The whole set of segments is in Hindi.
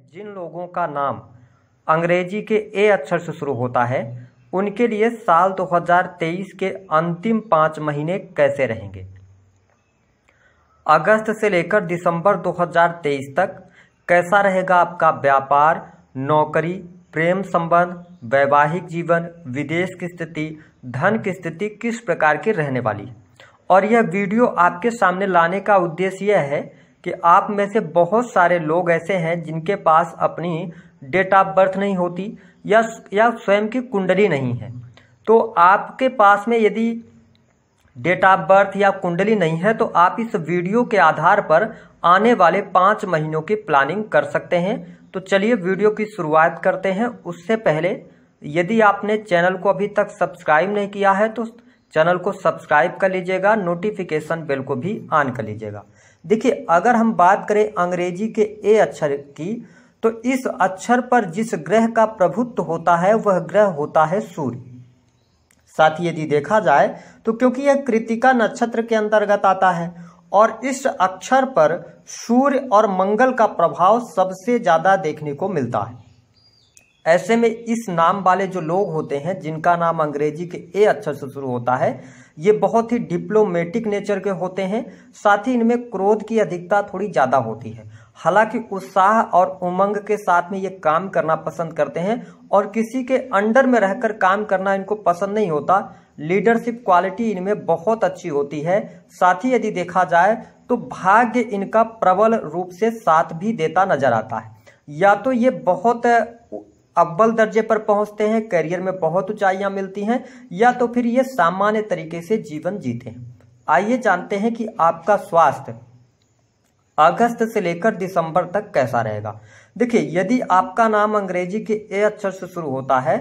जिन लोगों का नाम अंग्रेजी के ए अक्षर से शुरू होता है उनके लिए साल 2023 के अंतिम 5 महीने कैसे रहेंगे। अगस्त से लेकर दिसंबर 2023 तक कैसा रहेगा आपका व्यापार, नौकरी, प्रेम संबंध, वैवाहिक जीवन, विदेश की स्थिति, धन की स्थिति किस प्रकार की रहने वाली। और यह वीडियो आपके सामने लाने का उद्देश्य यह है कि आप में से बहुत सारे लोग ऐसे हैं जिनके पास अपनी डेट ऑफ बर्थ नहीं होती या स्वयं की कुंडली नहीं है। तो आपके पास में यदि डेट ऑफ बर्थ या कुंडली नहीं है तो आप इस वीडियो के आधार पर आने वाले 5 महीनों की प्लानिंग कर सकते हैं। तो चलिए वीडियो की शुरुआत करते हैं। उससे पहले यदि आपने चैनल को अभी तक सब्सक्राइब नहीं किया है तो चैनल को सब्सक्राइब कर लीजिएगा, नोटिफिकेशन बेल को भी ऑन कर लीजिएगा। देखिए, अगर हम बात करें अंग्रेजी के ए अक्षर की तो इस अक्षर पर जिस ग्रह का प्रभुत्व होता है वह ग्रह होता है सूर्य। साथ ही यदि देखा जाए तो क्योंकि यह कृत्तिका नक्षत्र के अंतर्गत आता है और इस अक्षर पर सूर्य और मंगल का प्रभाव सबसे ज्यादा देखने को मिलता है। ऐसे में इस नाम वाले जो लोग होते हैं जिनका नाम अंग्रेजी के ए अक्षर से शुरू होता है ये बहुत ही डिप्लोमेटिक नेचर के होते हैं। साथ ही इनमें क्रोध की अधिकता थोड़ी ज्यादा होती है। हालांकि उत्साह और उमंग के साथ में ये काम करना पसंद करते हैं और किसी के अंडर में रहकर काम करना इनको पसंद नहीं होता। लीडरशिप क्वालिटी इनमें बहुत अच्छी होती है। साथ ही यदि देखा जाए तो भाग्य इनका प्रबल रूप से साथ भी देता नजर आता है। या तो ये बहुत अव्वल दर्जे पर पहुंचते हैं, करियर में बहुत ऊंचाइयां मिलती हैं, या तो फिर ये सामान्य तरीके से जीवन जीते हैं। आइए जानते हैं कि आपका स्वास्थ्य अगस्त से लेकर दिसंबर तक कैसा रहेगा। देखिए, यदि आपका नाम अंग्रेजी के ए अक्षर से शुरू होता है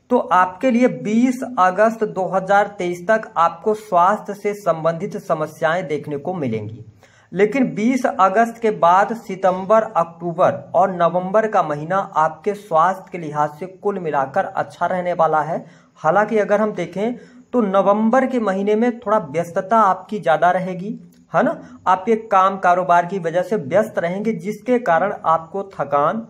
तो आपके लिए 20 अगस्त 2023 तक आपको स्वास्थ्य से संबंधित समस्याएं देखने को मिलेंगी। लेकिन 20 अगस्त के बाद सितंबर, अक्टूबर और नवंबर का महीना आपके स्वास्थ्य के लिहाज से कुल मिलाकर अच्छा रहने वाला है। हालांकि अगर हम देखें तो नवंबर के महीने में थोड़ा व्यस्तता आपकी ज्यादा रहेगी, है ना। आप ये काम कारोबार की वजह से व्यस्त रहेंगे जिसके कारण आपको थकान,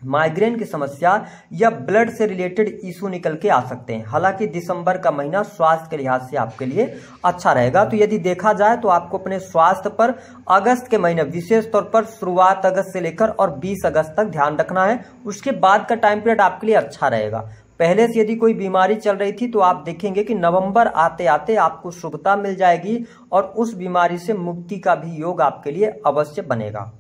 माइग्रेन की समस्या या ब्लड से रिलेटेड इशू निकल के आ सकते हैं। हालांकि दिसंबर का महीना स्वास्थ्य के लिहाज से आपके लिए अच्छा रहेगा। तो यदि देखा जाए तो आपको अपने स्वास्थ्य पर अगस्त के महीने विशेष तौर पर शुरुआत अगस्त से लेकर और 20 अगस्त तक ध्यान रखना है। उसके बाद का टाइम पीरियड आपके लिए अच्छा रहेगा। पहले से यदि कोई बीमारी चल रही थी तो आप देखेंगे कि नवंबर आते आते आपको शुभता मिल जाएगी और उस बीमारी से मुक्ति का भी योग आपके लिए अवश्य बनेगा।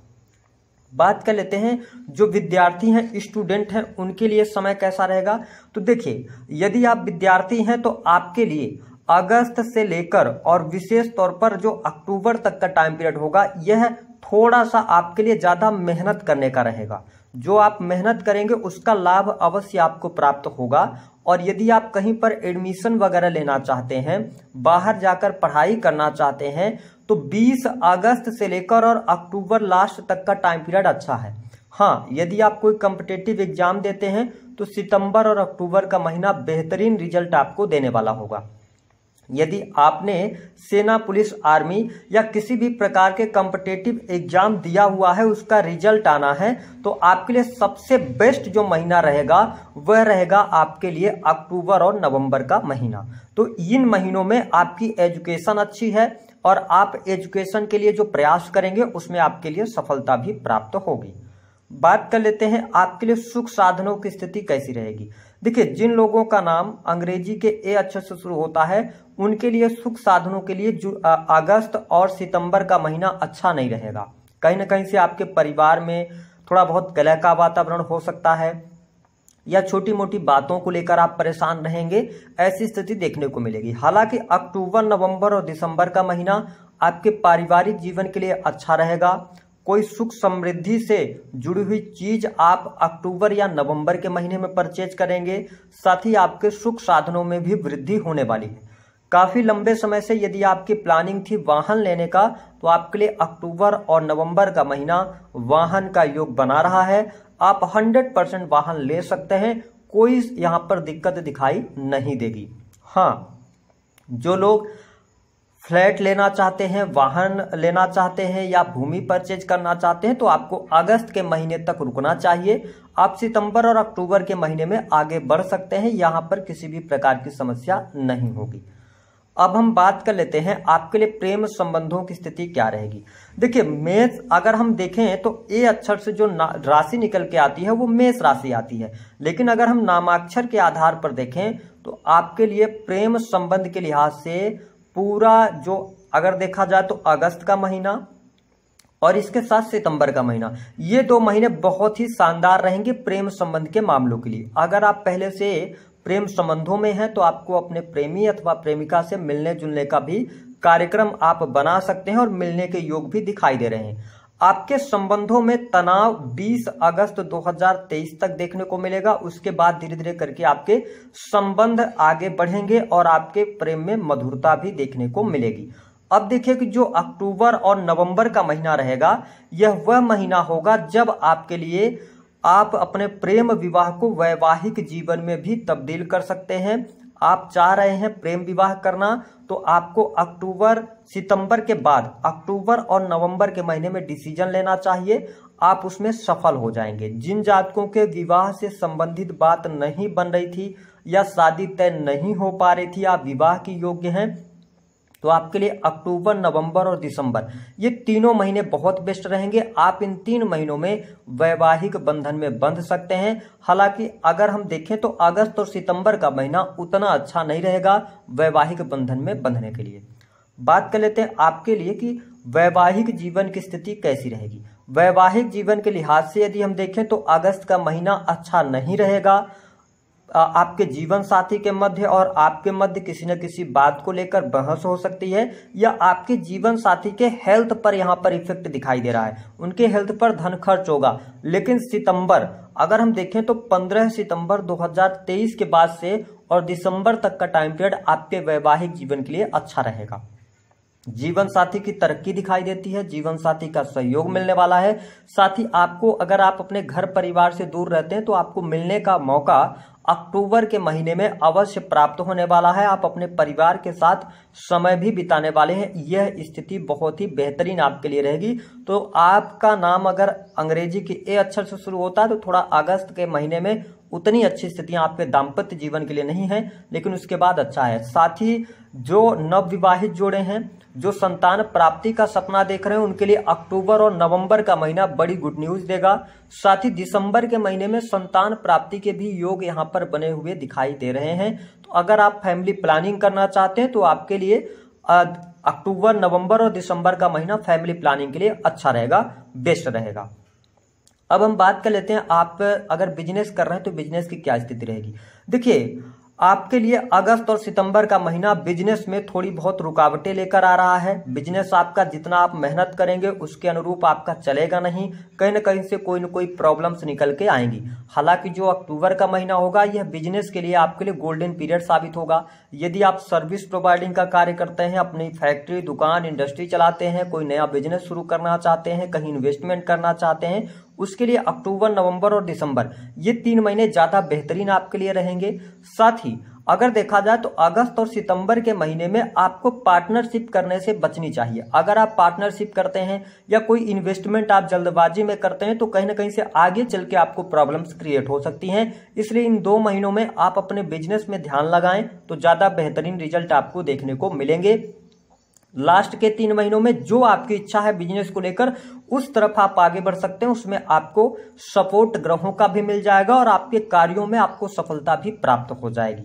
बात कर लेते हैं जो विद्यार्थी हैं, स्टूडेंट हैं, उनके लिए समय कैसा रहेगा। तो देखिए, यदि आप विद्यार्थी हैं तो आपके लिए अगस्त से लेकर और विशेष तौर पर जो अक्टूबर तक का टाइम पीरियड होगा यह थोड़ा सा आपके लिए ज्यादा मेहनत करने का रहेगा। जो आप मेहनत करेंगे उसका लाभ अवश्य आपको प्राप्त होगा। और यदि आप कहीं पर एडमिशन वगैरह लेना चाहते हैं, बाहर जाकर पढ़ाई करना चाहते हैं तो 20 अगस्त से लेकर और अक्टूबर लास्ट तक का टाइम पीरियड अच्छा है। हाँ, यदि आप कोई कॉम्पिटिटिव एग्जाम देते हैं तो सितंबर और अक्टूबर का महीना बेहतरीन रिजल्ट आपको देने वाला होगा। यदि आपने सेना, पुलिस, आर्मी या किसी भी प्रकार के कॉम्पिटिटिव एग्जाम दिया हुआ है, उसका रिजल्ट आना है तो आपके लिए सबसे बेस्ट जो महीना रहेगा वह रहेगा आपके लिए अक्टूबर और नवंबर का महीना। तो इन महीनों में आपकी एजुकेशन अच्छी है और आप एजुकेशन के लिए जो प्रयास करेंगे उसमें आपके लिए सफलता भी प्राप्त होगी। बात कर लेते हैं आपके लिए सुख साधनों की स्थिति कैसी रहेगी। देखिए, जिन लोगों का नाम अंग्रेजी के ए अक्षर से शुरू होता है उनके लिए सुख साधनों के लिए अगस्त और सितंबर का महीना अच्छा नहीं रहेगा। कहीं ना कहीं से आपके परिवार में थोड़ा बहुत कलह का वातावरण हो सकता है या छोटी मोटी बातों को लेकर आप परेशान रहेंगे, ऐसी स्थिति देखने को मिलेगी। हालांकि अक्टूबर, नवंबर और दिसंबर का महीना आपके पारिवारिक जीवन के लिए अच्छा रहेगा। कोई सुख समृद्धि से जुड़ी हुई चीज आप अक्टूबर या नवंबर के महीने में परचेज करेंगे। साथ ही आपके सुख साधनों में भी वृद्धि होने वाली है। काफी लंबे समय से यदि आपकी प्लानिंग थी वाहन लेने का तो आपके लिए अक्टूबर और नवंबर का महीना वाहन का योग बना रहा है। आप 100% वाहन ले सकते हैं, कोई यहाँ पर दिक्कत दिखाई नहीं देगी। हाँ, जो लोग फ्लैट लेना चाहते हैं, वाहन लेना चाहते हैं या भूमि परचेज करना चाहते हैं तो आपको अगस्त के महीने तक रुकना चाहिए। आप सितंबर और अक्टूबर के महीने में आगे बढ़ सकते हैं, यहाँ पर किसी भी प्रकार की समस्या नहीं होगी। अब हम बात कर लेते हैं आपके लिए प्रेम संबंधों की स्थिति क्या रहेगी। देखिए मेष, अगर हम देखें तो ए अक्षर से जो राशि निकल के आती है वो मेष राशि आती है, लेकिन अगर हम नामाक्षर के आधार पर देखें तो आपके लिए प्रेम संबंध के लिहाज से पूरा जो अगर देखा जाए तो अगस्त का महीना और इसके साथ सितंबर का महीना, ये 2 महीने बहुत ही शानदार रहेंगे प्रेम संबंध के मामलों के लिए। अगर आप पहले से प्रेम संबंधों में हैं तो आपको अपने प्रेमी अथवा प्रेमिका से मिलने जुलने का भी कार्यक्रम आप बना सकते हैं और मिलने के योग भी दिखाई दे रहे हैं। आपके संबंधों में तनाव 20 अगस्त 2023 तक देखने को मिलेगा। उसके बाद धीरे धीरे करके आपके संबंध आगे बढ़ेंगे और आपके प्रेम में मधुरता भी देखने को मिलेगी। अब देखिए कि जो अक्टूबर और नवंबर का महीना रहेगा, यह वह महीना होगा जब आपके लिए आप अपने प्रेम विवाह को वैवाहिक जीवन में भी तब्दील कर सकते हैं। आप चाह रहे हैं प्रेम विवाह करना तो आपको अक्टूबर सितंबर के बाद अक्टूबर और नवंबर के महीने में डिसीजन लेना चाहिए, आप उसमें सफल हो जाएंगे। जिन जातकों के विवाह से संबंधित बात नहीं बन रही थी या शादी तय नहीं हो पा रही थी, आप विवाह के योग्य हैं, तो आपके लिए अक्टूबर, नवंबर और दिसंबर ये तीनों महीने बहुत बेस्ट रहेंगे। आप इन 3 महीनों में वैवाहिक बंधन में बंध सकते हैं। हालांकि अगर हम देखें तो अगस्त और सितंबर का महीना उतना अच्छा नहीं रहेगा वैवाहिक बंधन में बंधने के लिए। बात कर लेते हैं आपके लिए कि वैवाहिक जीवन की स्थिति कैसी रहेगी। वैवाहिक जीवन के लिहाज से यदि हम देखें तो अगस्त का महीना अच्छा नहीं रहेगा। आपके जीवन साथी के मध्य और आपके मध्य किसी न किसी बात को लेकर बहस हो सकती है या आपके जीवन साथी के हेल्थ पर यहाँ पर इफेक्ट दिखाई दे रहा है, उनके हेल्थ पर धन खर्च होगा। लेकिन सितंबर अगर हम देखें तो 15 सितंबर 2023 के बाद से और दिसंबर तक का टाइम पीरियड आपके वैवाहिक जीवन के लिए अच्छा रहेगा। जीवन साथी की तरक्की दिखाई देती है, जीवन साथी का सहयोग मिलने वाला है। साथ ही आपको अगर आप अपने घर परिवार से दूर रहते हैं तो आपको मिलने का मौका अक्टूबर के महीने में अवश्य प्राप्त होने वाला है। आप अपने परिवार के साथ समय भी बिताने वाले हैं। यह स्थिति बहुत ही बेहतरीन आपके लिए रहेगी। तो आपका नाम अगर अंग्रेजी के ए अक्षर से शुरू होता है तो थोड़ा अगस्त के महीने में उतनी अच्छी स्थितियां आपके दाम्पत्य जीवन के लिए नहीं है, लेकिन उसके बाद अच्छा है। साथ ही जो नवविवाहित जोड़े हैं, जो संतान प्राप्ति का सपना देख रहे हैं, उनके लिए अक्टूबर और नवंबर का महीना बड़ी गुड न्यूज देगा। साथ ही दिसंबर के महीने में संतान प्राप्ति के भी योग यहाँ पर बने हुए दिखाई दे रहे हैं। तो अगर आप फैमिली प्लानिंग करना चाहते हैं तो आपके लिए अक्टूबर, नवंबर और दिसंबर का महीना फैमिली प्लानिंग के लिए अच्छा रहेगा, बेस्ट रहेगा। अब हम बात कर लेते हैं आप अगर बिजनेस कर रहे हैं तो बिजनेस की क्या स्थिति रहेगी। देखिए आपके लिए अगस्त और सितंबर का महीना बिजनेस में थोड़ी बहुत रुकावटें लेकर आ रहा है। बिजनेस आपका जितना आप मेहनत करेंगे उसके अनुरूप आपका चलेगा नहीं, कहीं ना कहीं से कोई न कोई प्रॉब्लम्स निकल के आएंगी। हालांकि जो अक्टूबर का महीना होगा यह बिजनेस के लिए आपके लिए गोल्डन पीरियड साबित होगा। यदि आप सर्विस प्रोवाइडिंग का कार्य करते हैं, अपनी फैक्ट्री, दुकान, इंडस्ट्री चलाते हैं, कोई नया बिजनेस शुरू करना चाहते हैं, कहीं इन्वेस्टमेंट करना चाहते हैं, उसके लिए अक्टूबर, नवंबर और दिसंबर ये 3 महीने ज्यादा बेहतरीन आपके लिए रहेंगे। साथ ही अगर देखा जाए तो अगस्त और सितंबर के महीने में आपको पार्टनरशिप करने से बचनी चाहिए। अगर आप पार्टनरशिप करते हैं या कोई इन्वेस्टमेंट आप जल्दबाजी में करते हैं तो कहीं ना कहीं से आगे चल के आपको प्रॉब्लम्स क्रिएट हो सकती हैं। इसलिए इन 2 महीनों में आप अपने बिजनेस में ध्यान लगाएं तो ज्यादा बेहतरीन रिजल्ट आपको देखने को मिलेंगे। लास्ट के 3 महीनों में जो आपकी इच्छा है बिजनेस को लेकर उस तरफ आप आगे बढ़ सकते हैं, उसमें आपको सपोर्ट ग्रहों का भी मिल जाएगा और आपके कार्यों में आपको सफलता भी प्राप्त हो जाएगी।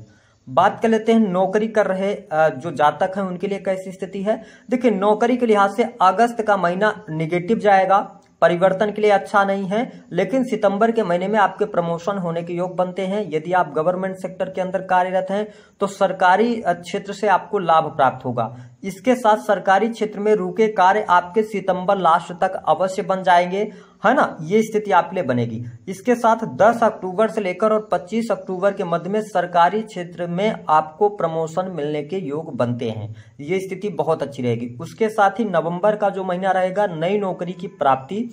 बात कर लेते हैं नौकरी कर रहे जो जातक हैं उनके लिए कैसी स्थिति है। देखिए नौकरी के लिहाज से अगस्त का महीना निगेटिव जाएगा, परिवर्तन के लिए अच्छा नहीं है। लेकिन सितंबर के महीने में आपके प्रमोशन होने के योग बनते हैं। यदि आप गवर्नमेंट सेक्टर के अंदर कार्यरत हैं तो सरकारी क्षेत्र से आपको लाभ प्राप्त होगा। इसके साथ सरकारी क्षेत्र में रुके कार्य आपके सितंबर लास्ट तक अवश्य बन जाएंगे, है ना, ये स्थिति आपके लिए बनेगी। इसके साथ 10 अक्टूबर से लेकर और 25 अक्टूबर के मध्य में सरकारी क्षेत्र में आपको प्रमोशन मिलने के योग बनते हैं, ये स्थिति बहुत अच्छी रहेगी। उसके साथ ही नवंबर का जो महीना रहेगा नई नौकरी की प्राप्ति,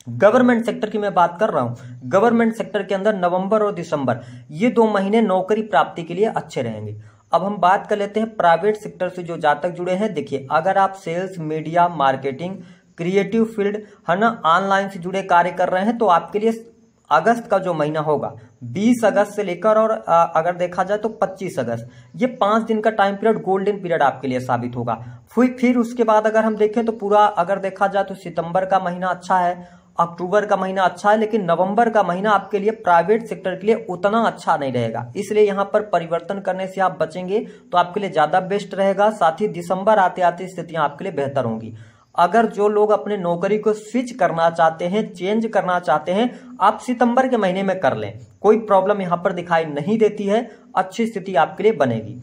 गवर्नमेंट सेक्टर की मैं बात कर रहा हूं, गवर्नमेंट सेक्टर के अंदर नवंबर और दिसंबर ये 2 महीने नौकरी प्राप्ति के लिए अच्छे रहेंगे। अब हम बात कर लेते हैं प्राइवेट सेक्टर से जो जातक जुड़े हैं। देखिए, अगर आप sales, media, marketing, creative field है ना, ऑनलाइन से जुड़े कार्य कर रहे हैं तो आपके लिए अगस्त का जो महीना होगा 20 अगस्त से लेकर और अगर देखा जाए तो 25 अगस्त, ये 5 दिन का टाइम पीरियड गोल्डन पीरियड आपके लिए साबित होगा। फिर उसके बाद अगर हम देखें तो पूरा अगर देखा जाए तो सितंबर का महीना अच्छा है, अक्टूबर का महीना अच्छा है, लेकिन नवंबर का महीना आपके लिए प्राइवेट सेक्टर के लिए उतना अच्छा नहीं रहेगा। इसलिए यहाँ पर परिवर्तन करने से आप बचेंगे तो आपके लिए ज्यादा बेस्ट रहेगा। साथ ही दिसंबर आते आते स्थितियां आपके लिए बेहतर होंगी। अगर जो लोग अपने नौकरी को स्विच करना चाहते हैं, चेंज करना चाहते हैं, आप सितंबर के महीने में कर लें, कोई प्रॉब्लम यहां पर दिखाई नहीं देती है, अच्छी स्थिति आपके लिए बनेगी।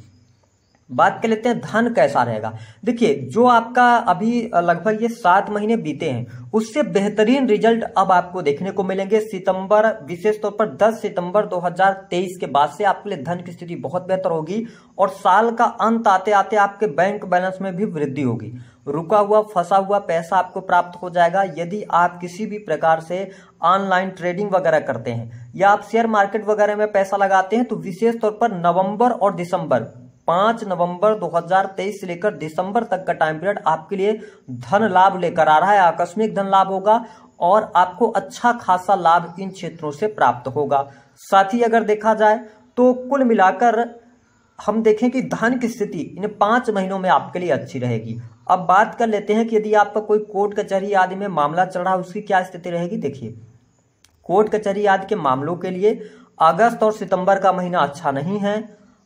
बात कर लेते हैं धन कैसा रहेगा। देखिए, जो आपका अभी लगभग ये 7 महीने बीते हैं उससे बेहतरीन रिजल्ट अब आपको देखने को मिलेंगे। सितंबर, विशेष तौर पर 10 सितंबर 2023 के बाद से आपके लिए धन की स्थिति बहुत बेहतर होगी और साल का अंत आते आते आपके बैंक बैलेंस में भी वृद्धि होगी। रुका हुआ, फंसा हुआ पैसा आपको प्राप्त हो जाएगा। यदि आप किसी भी प्रकार से ऑनलाइन ट्रेडिंग वगैरह करते हैं या आप शेयर मार्केट वगैरह में पैसा लगाते हैं तो विशेष तौर पर नवंबर और दिसंबर, 5 नवंबर 2023 से लेकर दिसंबर तक का टाइम पीरियड आपके लिए धन लाभ लेकर आ रहा है। आकस्मिक धन लाभ होगा और आपको अच्छा खासा लाभ इन क्षेत्रों से प्राप्त होगा। साथ ही अगर देखा जाए तो कुल मिलाकर हम देखें कि धन की स्थिति इन 5 महीनों में आपके लिए अच्छी रहेगी। अब बात कर लेते हैं कि यदि आपका कोई कोर्ट कचहरी आदि में मामला चल रहा है उसकी क्या स्थिति रहेगी। देखिए, कोर्ट कचहरी आदि के मामलों के लिए अगस्त और सितंबर का महीना अच्छा नहीं है,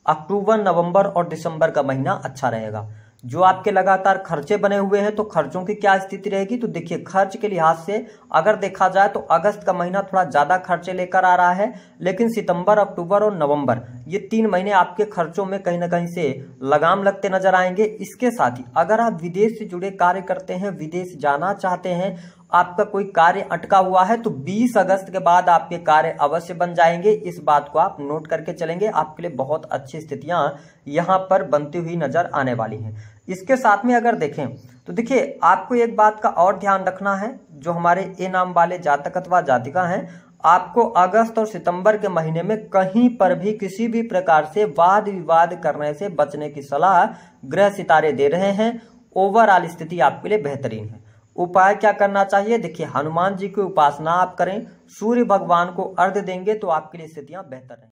अक्टूबर, नवंबर और दिसंबर का महीना अच्छा रहेगा। जो आपके लगातार खर्चे बने हुए हैं तो खर्चों की क्या स्थिति रहेगी, तो देखिए खर्च के लिहाज से अगर देखा जाए तो अगस्त का महीना थोड़ा ज्यादा खर्चे लेकर आ रहा है, लेकिन सितंबर, अक्टूबर और नवंबर ये 3 महीने आपके खर्चों में कहीं ना कहीं से लगाम लगते नजर आएंगे। इसके साथ ही अगर आप विदेश से जुड़े कार्य करते हैं, विदेश जाना चाहते हैं, आपका कोई कार्य अटका हुआ है तो 20 अगस्त के बाद आपके कार्य अवश्य बन जाएंगे। इस बात को आप नोट करके चलेंगे, आपके लिए बहुत अच्छी स्थितियां यहां पर बनती हुई नजर आने वाली हैं। इसके साथ में अगर देखें तो देखिए, आपको एक बात का और ध्यान रखना है, जो हमारे ए नाम वाले जातक अथवा जातिका हैं, आपको अगस्त और सितंबर के महीने में कहीं पर भी किसी भी प्रकार से वाद विवाद करने से बचने की सलाह ग्रह सितारे दे रहे हैं। ओवरऑल स्थिति आपके लिए बेहतरीन है। उपाय क्या करना चाहिए, देखिए हनुमान जी की उपासना आप करें, सूर्य भगवान को अर्घ्य देंगे तो आपके लिए स्थितियां बेहतर रहेंगी।